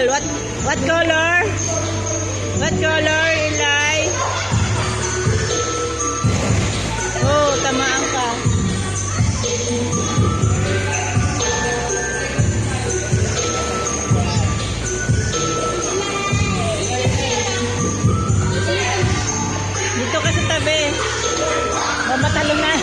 ball. What color? What color, Eli? Oh, tamaan ka. Dito ka sa tabi. Mamatalo na.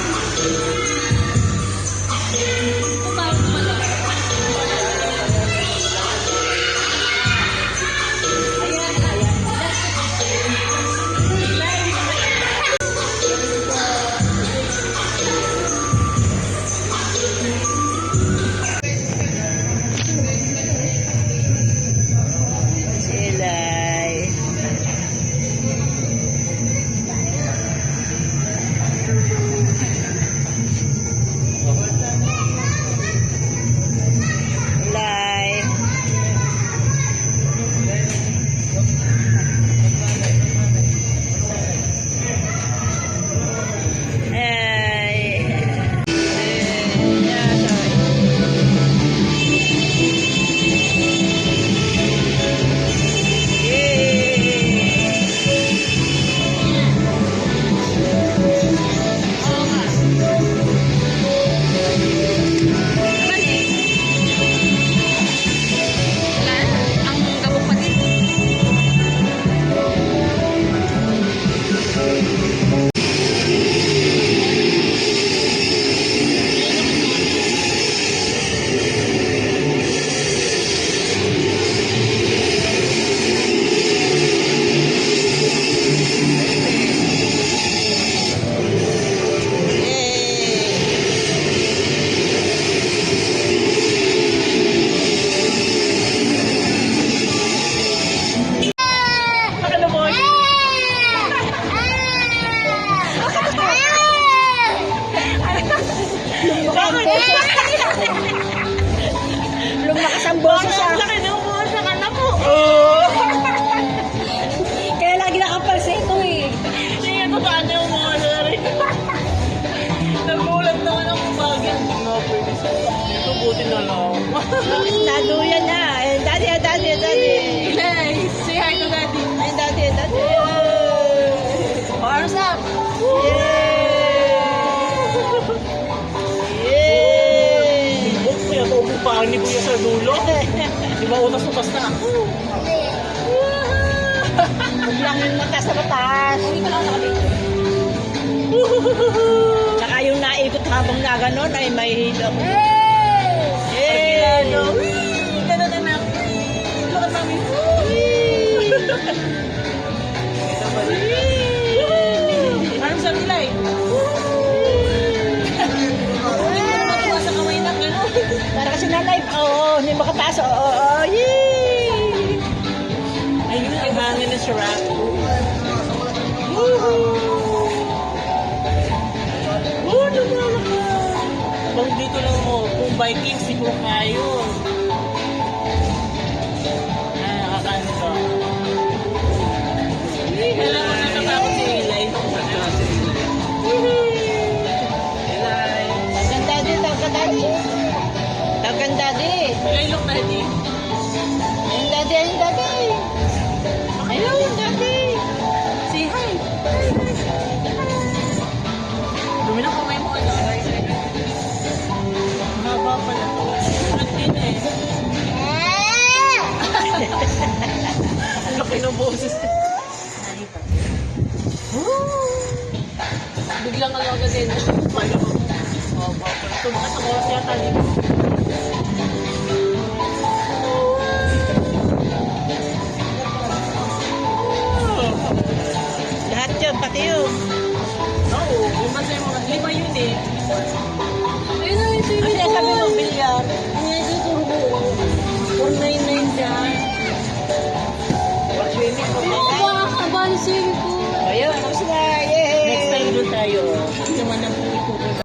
Lumakas ang boses siya. Oo. Kaya lagi nakapalseto eh. Sige, paano yung mga nari? Nagulat naman ako bagay. Ito buti na lang. Naduyan na. Daddy. Hey, say hi to daddy. Ay, daddy. Arms up. Kuya, paupupahan ni Kuya sa dulo. Di ba utas-utas na ako? Biglang yung mata sa batas. Tsaka yung naikot habang na gano'n ay may hilok. Pagkilado. Ganun na lang. Lakas namin. Arms up nila eh. Sa kamay na gano'n. Para kasi na live. Oo, hindi makapasok. Oo, yee! Ayun, ang hangin na siya rap. Naman ka. Bang dito lang mo, kung Vikings, siguro kayo. Nakakano ka. Kailan mo natatakot si Eli? Tawgan daddy. Eli, look daddy. Ayun daddy. Ayun daddy. Say hi. Dumi na kamay mo. Haba pala to. Sulat din eh. Ang laki ng boses. Biglang alaga din. Pala ko. Haba pala. Tumakas ang oras yata dito. Lahat yun, pati yun. Oo. Yung masaya mga 5 yun eh.